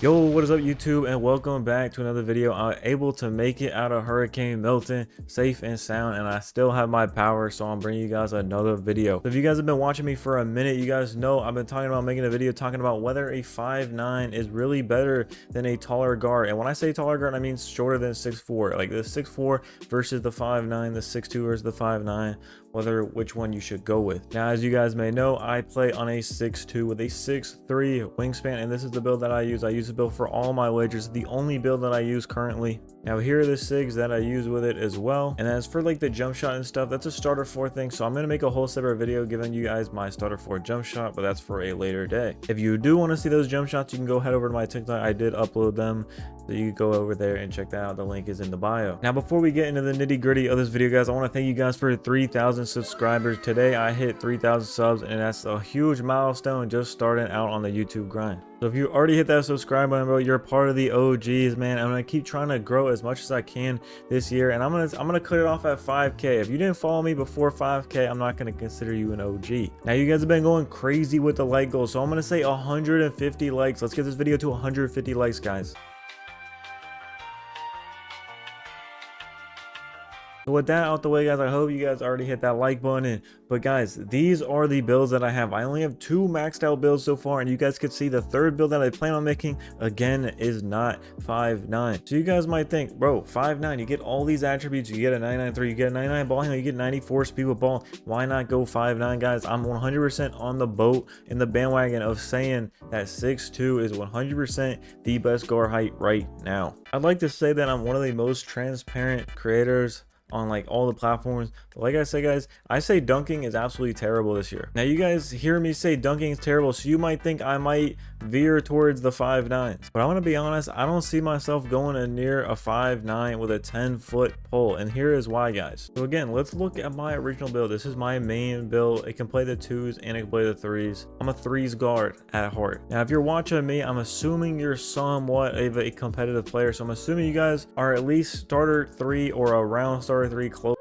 Yo, what is up YouTube, and welcome back to another video. I'm able to make it out of Hurricane Milton safe and sound, and I still have my power, so I'm bringing you guys another video. So if you guys have been watching me for a minute, you guys know I've been talking about making a video talking about whether a 5'9" is really better than a taller guard. And when I say taller guard, I mean shorter than 6'4", like the 6'4" versus the 5'9", the 6'2" versus the 5'9", which one you should go with. Now, as you guys may know, I play on a 6'2" with a 6'3" wingspan, and this is the build that I use. I use the build for all my wagers, the only build that I use currently. Now here are the SIGs that I use with it as well. And as for like the jump shot and stuff, that's a starter 4 thing, so I'm going to make a whole separate video giving you guys my starter 4 jump shot, but that's for a later day. If you do want to see those jump shots, you can go head over to my TikTok. I did upload them, so you can go over there and check that out. The link is in the bio. Now before we get into the nitty gritty of this video, guys, I want to thank you guys for 3,000 subscribers. Today I hit 3,000 subs, and that's a huge milestone just starting out on the YouTube grind. So if you already hit that subscribe button, bro, you're part of the OGs, man. I'm gonna keep trying to grow as much as I can this year, and I'm gonna cut it off at 5K. If you didn't follow me before 5K, I'm not gonna consider you an OG. Now you guys have been going crazy with the like goal, so I'm gonna say 150 likes. Let's get this video to 150 likes, guys. So with that out the way, guys, I hope you guys already hit that like button. But guys, these are the builds that I have. I only have 2 maxed out builds so far, and you guys could see the third build that I plan on making again is not 5'9". So you guys might think, bro, 5'9", you get all these attributes, you get a 99.3, you get a 99 ball handle, you get 94 speed with ball. Why not go 5'9", guys? I'm 100% on the boat in the bandwagon of saying that 6'2" is 100% the best guard height right now. I'd like to say that I'm one of the most transparent creators on like all the platforms, but like I said, guys, I say dunking is absolutely terrible this year. Now you guys hear me say dunking is terrible, so you might think I might veer towards the 5'9s, but I'm gonna be honest, I don't see myself going near a 5'9 with a 10-foot pole, and here is why, guys. So again, let's look at my original build. This is my main build. It can play the 2s and it can play the 3s. I'm a 3s guard at heart. Now if you're watching me, I'm assuming you're somewhat of a competitive player, so I'm assuming you guys are at least starter 3 or around starter 3, close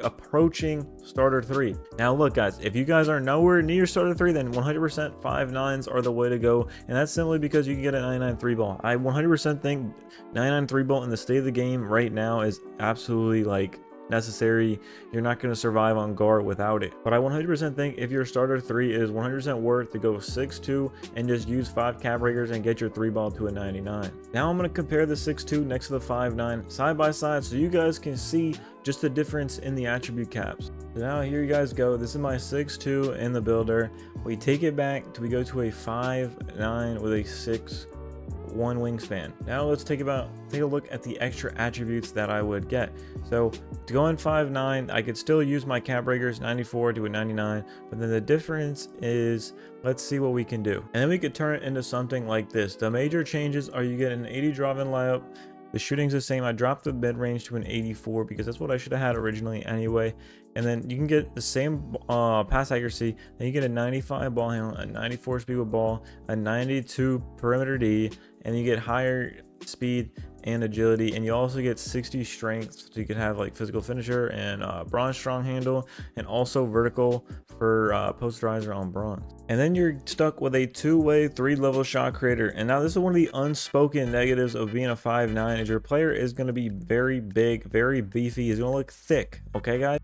approaching starter 3. Now look, guys, if you guys are nowhere near starter 3, then 100% 5'9s are the way to go, and that's simply because you can get a 99 3 ball. I 100% think 99 3 ball in the state of the game right now is absolutely like necessary. You're not going to survive on guard without it, but I 100% think if your starter 3 is 100% worth to go 6'2" and just use 5 cap breakers and get your 3 ball to a 99. Now I'm going to compare the 6'2" next to the 5'9" side by side, so you guys can see just the difference in the attribute caps. So now here you guys go. This is my 6'2" in the builder. We take it back to we go to a 5'9" with a 6'1" wingspan. Now let's take a look at the extra attributes that I would get. So to go in 5'9", I could still use my cap breakers 94 to a 99, but then the difference is, let's see what we can do, and then we could turn it into something like this. The major changes are you get an 80 drop-in layup. The shooting's the same. I dropped the mid range to an 84 because that's what I should have had originally anyway. And then you can get the same pass accuracy. Then you get a 95 ball handle, a 94 speed with ball, a 92 perimeter D, and you get higher speed and agility, and you also get 60 strength, so you can have like physical finisher and bronze strong handle, and also vertical for posterizer on bronze. And then you're stuck with a 2-way 3-level shot creator. And now this is one of the unspoken negatives of being a 5'9", is your player is going to be very big, very beefy. He's going to look thick, okay guys?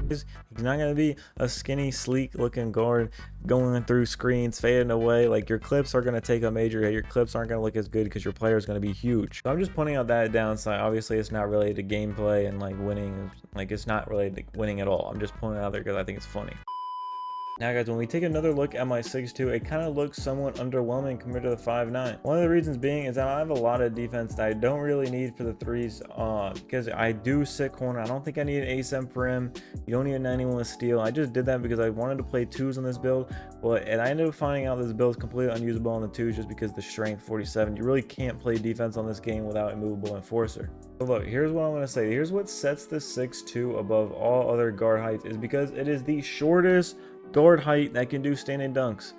He's not going to be a skinny, sleek looking guard going through screens, fading away. Like, your clips are going to take a major hit. Your clips aren't going to look as good because your player is going to be huge. So I'm just pointing out that downside. Obviously, it's not related to gameplay and like winning. Like, it's not related to winning at all. I'm just pointing it out there because I think it's funny. Now guys, when we take another look at my 6'2", it kind of looks somewhat underwhelming compared to the 5'9". One of the reasons being is that I have a lot of defense that I don't really need for the 3s, because I do sit corner. I don't think I need an 87 perim. You don't need a 91 with steal. I just did that because I wanted to play 2s on this build, and I ended up finding out this build is completely unusable on the 2s just because the strength 47. You really can't play defense on this game without a movable enforcer. So look, here's what I'm going to say. Here's what sets the 6'2" above all other guard heights, is because it is the shortest guard height that can do standing dunks.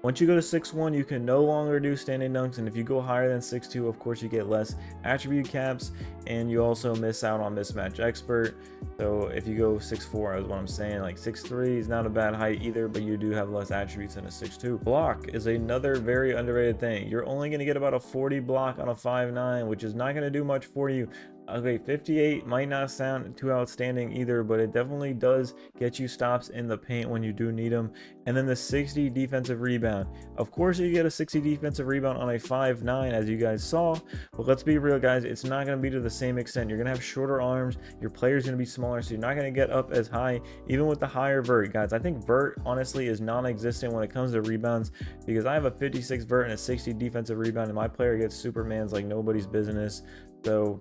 Once you go to 6'1", you can no longer do standing dunks, and if you go higher than 6'2", of course you get less attribute caps, and you also miss out on mismatch expert. So if you go 6'4", is what I'm saying. Like 6'3" is not a bad height either, but you do have less attributes than a 6'2". Block is another very underrated thing. You're only going to get about a 40 block on a 5'9", which is not going to do much for you. Okay, 58 might not sound too outstanding either, but it definitely does get you stops in the paint when you do need them. And then the 60 defensive rebound. Of course, you get a 60 defensive rebound on a 5'9", as you guys saw, but let's be real, guys, it's not going to be to the same extent. You're going to have shorter arms, your player's going to be smaller, so you're not going to get up as high, even with the higher vert, guys. I think vert, honestly, is non-existent when it comes to rebounds, because I have a 56 vert and a 60 defensive rebound, and my player gets Supermans like nobody's business. So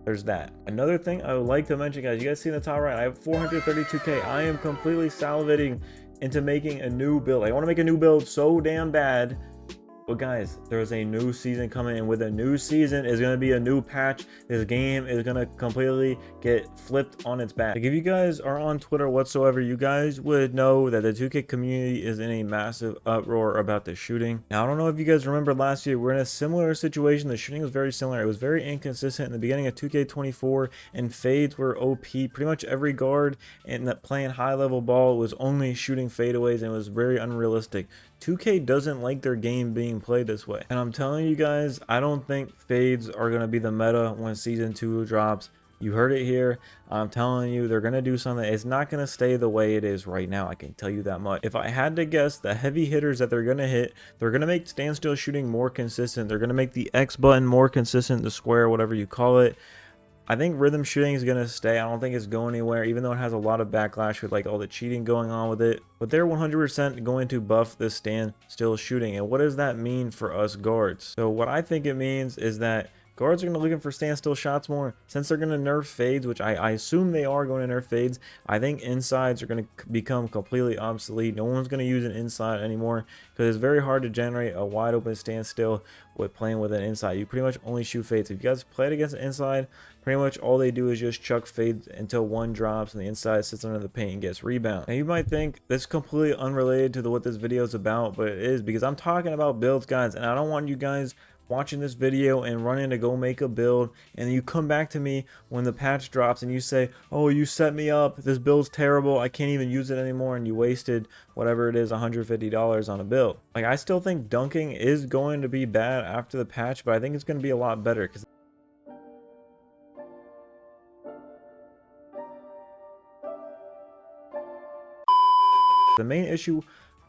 there's that. Another thing I would like to mention, guys, you guys see in the top right, I have 432k. I am completely salivating into making a new build. I want to make a new build so damn bad. But guys, there's a new season coming, and with a new season is going to be a new patch. This game is going to completely get flipped on its back. Like, if you guys are on Twitter whatsoever, you guys would know that the 2K community is in a massive uproar about the shooting. Now, I don't know if you guys remember last year, we're in a similar situation. The shooting was very similar. It was very inconsistent in the beginning of 2K24, and fades were OP. Pretty much every guard in that playing high level ball was only shooting fadeaways, and it was very unrealistic. 2K doesn't like their game being played this way. And I'm telling you guys, I don't think fades are going to be the meta when season 2 drops. You heard it here. I'm telling you, they're going to do something. It's not going to stay the way it is right now. I can tell you that much. If I had to guess, the heavy hitters that they're going to hit, they're going to make standstill shooting more consistent. They're going to make the X button more consistent, the square, whatever you call it. I think rhythm shooting is going to stay. I don't think it's going anywhere, even though it has a lot of backlash with like all the cheating going on with it. But they're 100% going to buff this standstill shooting. And what does that mean for us guards? So what I think it means is that guards are going to be looking for standstill shots more. Since they're going to nerf fades, which I assume they are going to nerf fades, I think insides are going to become completely obsolete. No one's going to use an inside anymore, because it's very hard to generate a wide open standstill with playing with an inside. You pretty much only shoot fades. If you guys played against an inside, pretty much all they do is just chuck fades until one drops and the inside sits under the paint and gets rebound. Now you might think that's completely unrelated to what this video is about, but it is, because I'm talking about builds, guys, and I don't want you guys watching this video and running to go make a build, and you come back to me when the patch drops and you say, oh, you set me up, this build's terrible, I can't even use it anymore, and you wasted whatever it is, $150 on a build. Like, I still think dunking is going to be bad after the patch, but I think it's going to be a lot better, because the main issue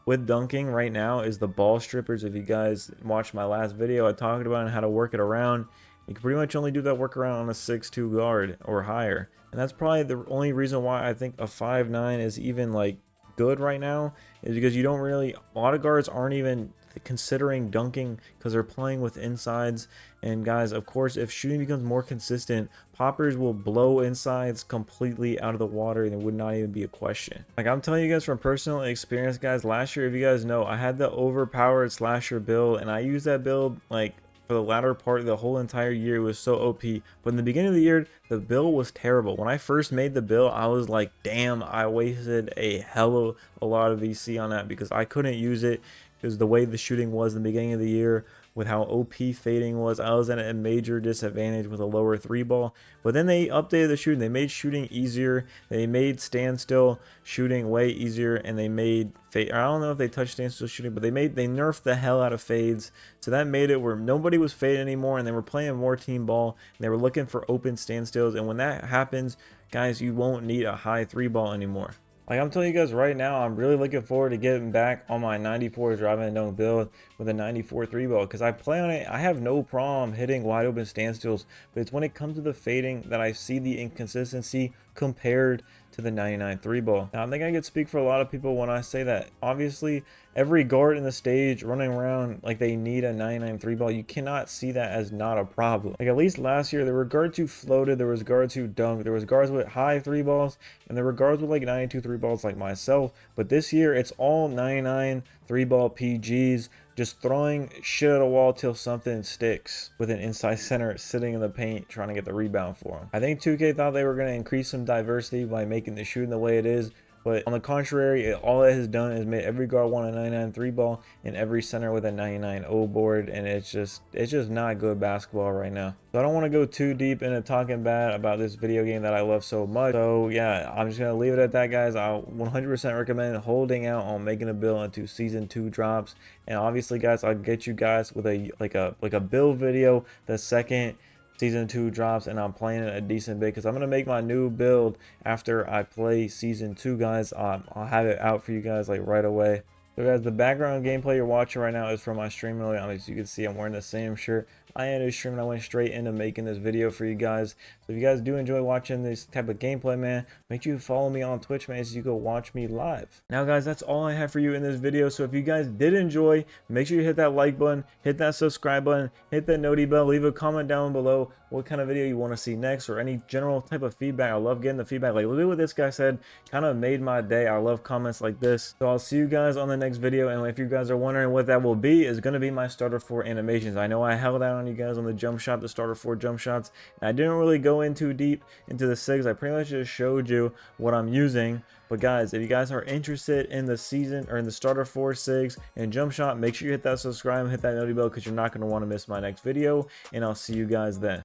with dunking right now is the ball strippers. If you guys watched my last video, I talked about how to work it around. You can pretty much only do that workaround on a 6'2" guard or higher, and that's probably the only reason why I think a 5'9" is even like good right now, is because you don't really, a lot of guards aren't even considering dunking because they're playing with insides. And guys, of course, if shooting becomes more consistent, poppers will blow insides completely out of the water, and it would not even be a question. Like, I'm telling you guys from personal experience, guys, last year, if you guys know, I had the overpowered slasher build, and I used that build like for the latter part of the whole entire year. It was so OP, but in the beginning of the year, the build was terrible. When I first made the build, I was like, damn, I wasted a hell of a lot of VC on that, because I couldn't use it, because the way the shooting was in the beginning of the year, with how OP fading was, I was at a major disadvantage with a lower 3-ball. But then they updated the shooting. They made shooting easier. They made standstill shooting way easier, and they made fade. I don't know if they touched standstill shooting, but they nerfed the hell out of fades. So that made it where nobody was fading anymore, and they were playing more team ball, and they were looking for open standstills. And when that happens, guys, you won't need a high 3-ball anymore. Like, I'm telling you guys right now, I'm really looking forward to getting back on my 94 driving and dunk build with a 94 3-ball, because I play on it. I have no problem hitting wide open standstills, but it's when it comes to the fading that I see the inconsistency compared to the 99 3-ball. Now, I think I could speak for a lot of people when I say that. Obviously, every guard in the stage running around like they need a 99 3-ball, you cannot see that as not a problem. Like, at least last year, there were guards who floated, there was guards who dunked, there was guards with high 3-balls, and there were guards with like 92 3-balls like myself. But this year, it's all 99 3-ball PGs, just throwing shit at a wall till something sticks, with an inside center sitting in the paint trying to get the rebound for him. I think 2K thought they were going to increase some diversity by making the shooting the way it is, But on the contrary, all it has done is made every guard want a 99 3 ball and every center with a 99 O board, and it's just not good basketball right now. So I don't want to go too deep into talking bad about this video game that I love so much. So yeah, I'm just gonna leave it at that, guys. I 100% recommend holding out on making a build until season 2 drops. And obviously, guys, I'll get you guys with a like a build video the second season 2 drops and I'm playing it a decent bit, because I'm gonna make my new build after I play season 2, guys. I'll have it out for you guys like right away. So guys, the background gameplay you're watching right now is from my stream earlier. As you can see, I'm wearing the same shirt I ended stream and I went straight into making this video for you guys. So if you guys do enjoy watching this type of gameplay, man, make sure you follow me on Twitch, man, so you go watch me live. Now guys, that's all I have for you in this video. So if you guys did enjoy, make sure you hit that like button, hit that subscribe button, hit that noti bell, leave a comment down below what kind of video you want to see next, or any general type of feedback. I love getting the feedback. Like, look at what this guy said, kind of made my day. I love comments like this. So I'll see you guys on the next video, and if you guys are wondering what that will be, is going to be my starter 4 animations. I know I held out on you guys on the jump shot, the starter 4 jump shots, and I didn't really go in too deep into the SIGs. I pretty much just showed you what I'm using. But guys, if you guys are interested in the season or in the starter 4 SIGs and jump shot, make sure you hit that subscribe and hit that noti bell, because you're not going to want to miss my next video, and I'll see you guys then.